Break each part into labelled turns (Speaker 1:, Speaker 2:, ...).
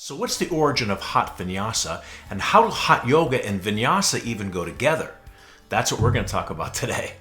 Speaker 1: So what's the origin of hot vinyasa, and how do hot yoga and vinyasa even go together? That's what we're going to talk about today.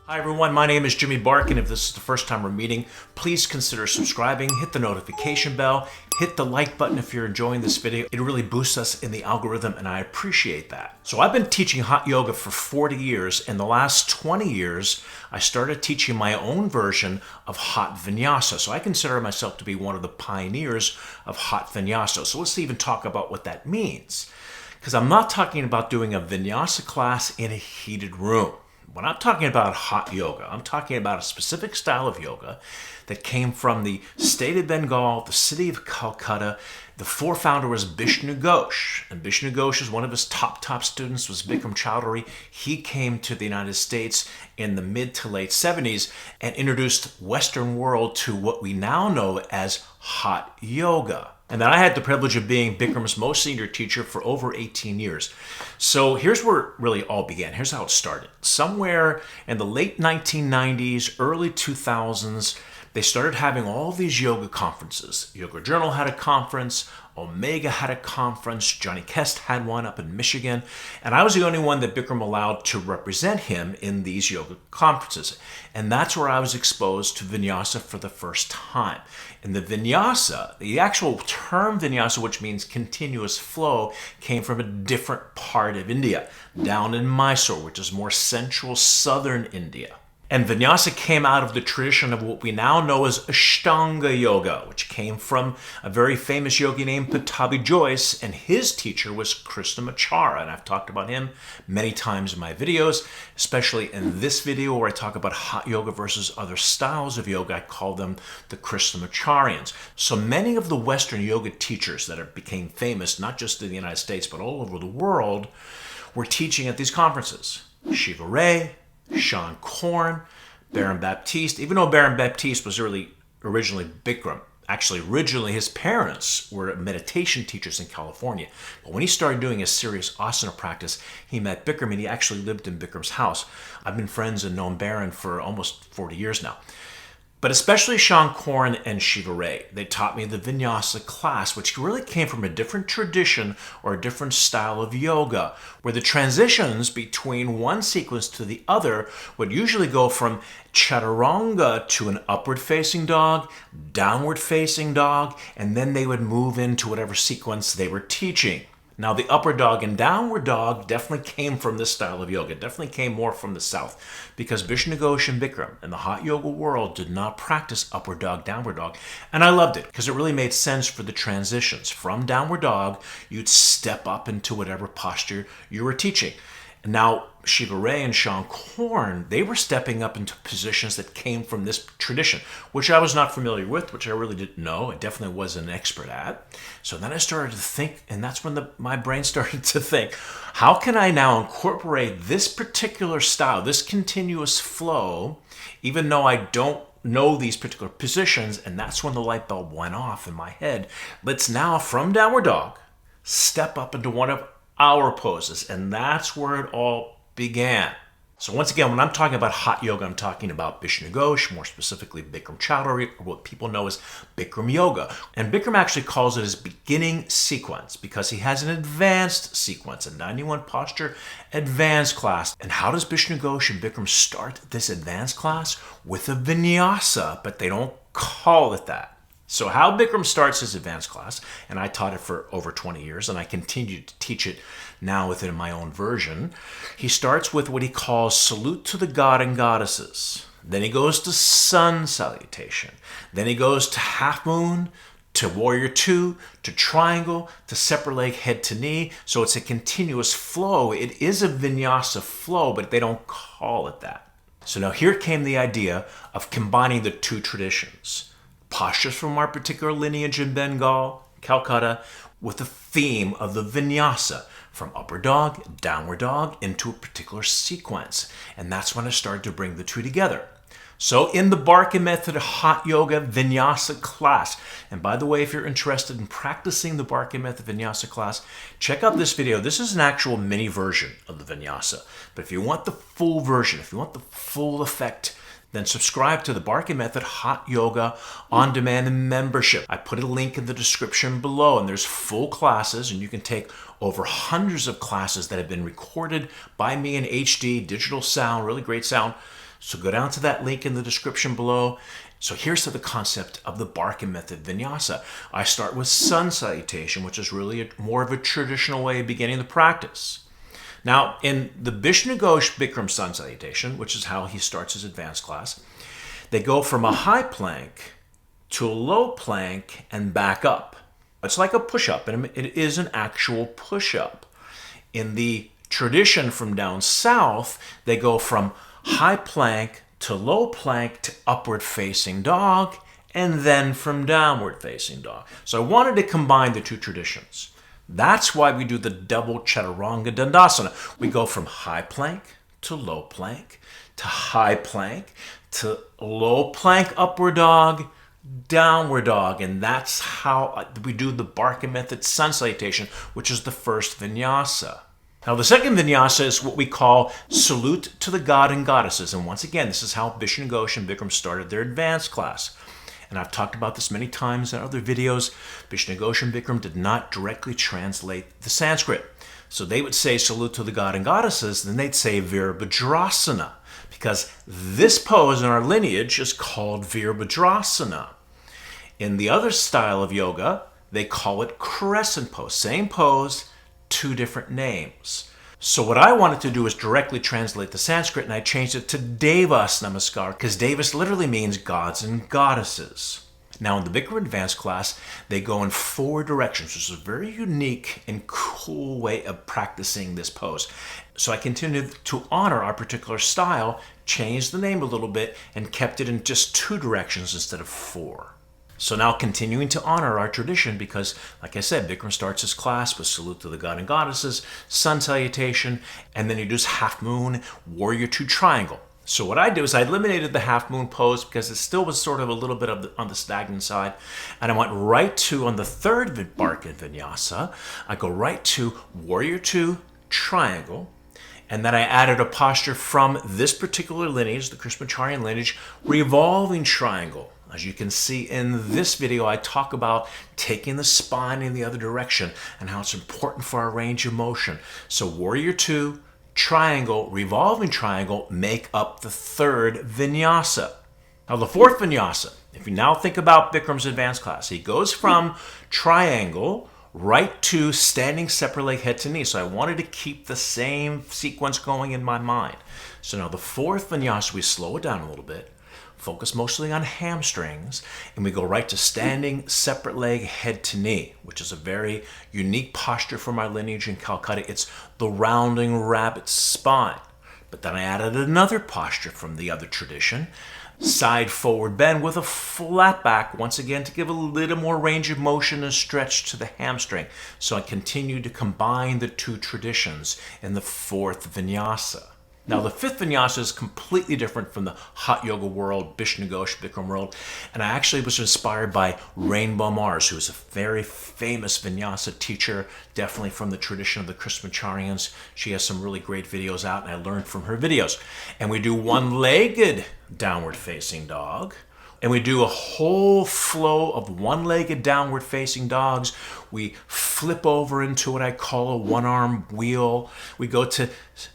Speaker 1: Hi everyone, my name is Jimmy Barkan. If this is the first time we're meeting, please consider subscribing, hit the notification bell, hit the like button if you're enjoying this video. It really boosts us in the algorithm and I appreciate that. So I've been teaching hot yoga for 40 years. In the last 20 years, I started teaching my own version of hot vinyasa. So I consider myself to be one of the pioneers of hot vinyasa. So let's even talk about what that means. Because I'm not talking about doing a vinyasa class in a heated room. When I'm talking about hot yoga, I'm talking about a specific style of yoga that came from the state of Bengal, the city of Calcutta. The founder was Vishnu-Ghosh, and Vishnu-Ghosh is one of his top students was Bikram-Choudhury. He came to the United States in the mid to late 70s and introduced Western world to what we now know as hot yoga. And then I had the privilege of being Bikram's most senior teacher for over 18 years. So here's where it really all began. Here's how it started. Somewhere in the late 1990s, early 2000s, they started having all these yoga conferences. Yoga Journal had a conference, Omega had a conference, Johnny Kest had one up in Michigan, and I was the only one that Bikram allowed to represent him in these yoga conferences. And that's where I was exposed to vinyasa for the first time. And the vinyasa, the actual term vinyasa, which means continuous flow, came from a different part of India, down in Mysore, which is more central southern India. And vinyasa came out of the tradition of what we now know as Ashtanga yoga, which came from a very famous yogi named Pattabhi Jois, and his teacher was Krishnamacharya. And I've talked about him many times in my videos, especially in this video where I talk about hot yoga versus other styles of yoga. I call them the Krishnamacharyans. So many of the Western yoga teachers that became famous, not just in the United States, but all over the world, were teaching at these conferences. Shiva Ray, Sean Korn, Baron Baptiste. Even though Baron Baptiste was originally Bikram, actually originally his parents were meditation teachers in California. But when he started doing a serious asana practice, he met Bikram and he actually lived in Bikram's house. I've been friends and known Baron for almost 40 years now. But especially Sean Korn and Shiva Ray, they taught me the vinyasa class, which really came from a different tradition or a different style of yoga, where the transitions between one sequence to the other would usually go from chaturanga to an upward-facing dog, downward-facing dog, and then they would move into whatever sequence they were teaching. Now, the upward dog and downward dog definitely came from this style of yoga. It definitely came more from the south because Vishnu-Ghosh and Bikram in the hot yoga world did not practice upward dog, downward dog. And I loved it because it really made sense for the transitions. From downward dog, you'd step up into whatever posture you were teaching. Now, Shiva Ray and Sean Korn, they were stepping up into positions that came from this tradition, which I was not familiar with, which I really didn't know. I definitely wasn't an expert at. So then I started to think, and that's when my brain started to think, how can I now incorporate this particular style, this continuous flow, even though I don't know these particular positions? And that's when the light bulb went off in my head. Let's now, from downward dog, step up into one of our poses, and that's where it all began. So once again, when I'm talking about hot yoga, I'm talking about Vishnu-Ghosh, more specifically Bikram-Choudhury, or what people know as Bikram Yoga. And Bikram actually calls it his beginning sequence because he has an advanced sequence, a 91 posture advanced class. And how does Vishnu-Ghosh and Bikram start this advanced class? With a vinyasa, but they don't call it that. So how Bikram starts his advanced class, and I taught it for over 20 years, and I continue to teach it now within my own version. He starts with what he calls salute to the god and goddesses. Then he goes to sun salutation. Then he goes to half moon, to warrior two, to triangle, to separate leg head to knee. So it's a continuous flow. It is a vinyasa flow, but they don't call it that. So now here came the idea of combining the two traditions. Postures from our particular lineage in Bengal, Calcutta, with the theme of the vinyasa, from upward dog, downward dog, into a particular sequence. And that's when I started to bring the two together. So in the Barkan Method Hot Yoga Vinyasa class, and by the way, if you're interested in practicing the Barkan Method Vinyasa class, check out this video. This is an actual mini version of the Vinyasa. But if you want the full version, if you want the full effect, then subscribe to the Barkan Method Hot Yoga on-demand membership. I put a link in the description below, and there's full classes, and you can take over hundreds of classes that have been recorded by me in HD, digital sound, really great sound. So go down to that link in the description below. So here's the concept of the Barkan Method Vinyasa. I start with sun salutation, which is really more of a traditional way of beginning the practice. Now, in the Bikram sun salutation, which is how he starts his advanced class, they go from a high plank to a low plank and back up. It's like a push-up, and it is an actual push-up. In the tradition from down south, they go from high plank to low plank to upward facing dog, and then from downward facing dog. So I wanted to combine the two traditions. That's why we do the double chaturanga dandasana. We go from high plank to low plank to high plank to low plank upward dog, downward dog. And that's how we do the Barkan Method sun salutation, which is the first vinyasa. Now the second vinyasa is what we call salute to the god and goddesses. And once again, this is how Vishnu Ghosh and Bikram started their advanced class. And I've talked about this many times in other videos. Vishnu Ghosh and Bikram did not directly translate the Sanskrit. So they would say salute to the god and goddesses, then they'd say Virabhadrasana, because this pose in our lineage is called Virabhadrasana. In the other style of yoga, they call it crescent pose. Same pose, two different names. So what I wanted to do is directly translate the Sanskrit, and I changed it to Devas Namaskar, because Devas literally means gods and goddesses. Now in the Bikram Advanced class, they go in 4 directions, which is a very unique and cool way of practicing this pose. So I continued to honor our particular style, changed the name a little bit, and kept it in just 2 directions instead of 4. So now continuing to honor our tradition, because like I said, Bikram starts his class with salute to the god and goddesses, sun salutation, and then he does half moon, warrior 2 triangle. So what I do is I eliminated the half moon pose because it still was sort of a little bit on the stagnant side. And I went right to, on the third Barkan Vinyasa, I go right to warrior 2 triangle. And then I added a posture from this particular lineage, the Krishnamacharya lineage, revolving triangle. As you can see in this video, I talk about taking the spine in the other direction and how it's important for our range of motion. So warrior 2, triangle, revolving triangle make up the third vinyasa. Now the fourth vinyasa, if you now think about Bikram's advanced class, he goes from triangle right to standing separate leg head to knee. So I wanted to keep the same sequence going in my mind. So now the fourth vinyasa, we slow it down a little bit, focus mostly on hamstrings, and we go right to standing separate leg head to knee, which is a very unique posture from our lineage in Calcutta. It's the rounding rabbit spine. But then I added another posture from the other tradition, side forward bend with a flat back, once again to give a little more range of motion and stretch to the hamstring. So I continue to combine the 2 traditions in the fourth vinyasa. Now the fifth vinyasa is completely different from the hot yoga world, Vishnu Ghosh, Bikram world, and I actually was inspired by Rainbow Mars, who is a very famous vinyasa teacher, definitely from the tradition of the Krishnamacharyans. She has some really great videos out, and I learned from her videos. And we do one-legged downward facing dog, and we do a whole flow of one-legged downward facing dogs. We flip over into what I call a one-arm wheel. We go to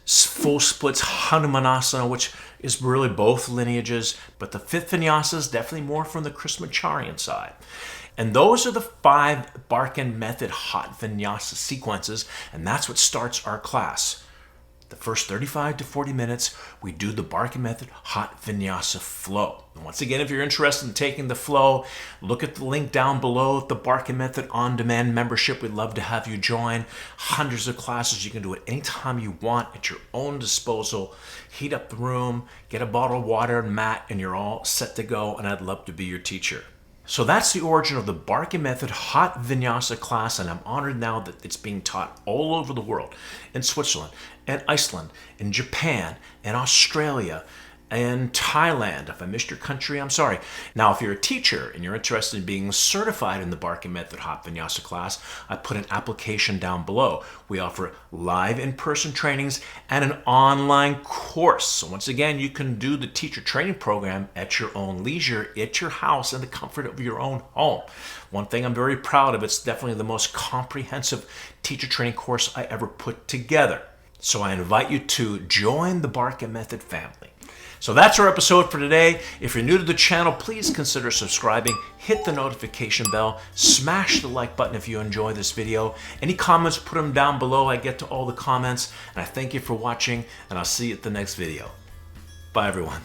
Speaker 1: full splits Hanumanasana, which is really both lineages, but the fifth vinyasa is definitely more from the Krishnamacharyan side. And those are the 5 Barkan Method hot vinyasa sequences, and that's what starts our class. The first 35 to 40 minutes, we do the Barkan Method hot vinyasa flow. And once again, if you're interested in taking the flow, look at the link down below at the Barkan Method on-demand membership. We'd love to have you join. Hundreds of classes. You can do it anytime you want at your own disposal. Heat up the room, get a bottle of water and mat, and you're all set to go, and I'd love to be your teacher. So that's the origin of the Barkan Method hot vinyasa class, and I'm honored now that it's being taught all over the world, in Switzerland, and Iceland, in Japan, and Australia, in Thailand. If I missed your country, I'm sorry. Now, if you're a teacher and you're interested in being certified in the Barkan Method Hot Vinyasa class, I put an application down below. We offer live in-person trainings and an online course. So once again, you can do the teacher training program at your own leisure, at your house, in the comfort of your own home. One thing I'm very proud of, it's definitely the most comprehensive teacher training course I ever put together. So I invite you to join the Barkan Method family. So that's our episode for today. If you're new to the channel, please consider subscribing, hit the notification bell, smash the like button if you enjoy this video. Any comments, put them down below. I get to all the comments, and I thank you for watching, and I'll see you at the next video. Bye, everyone.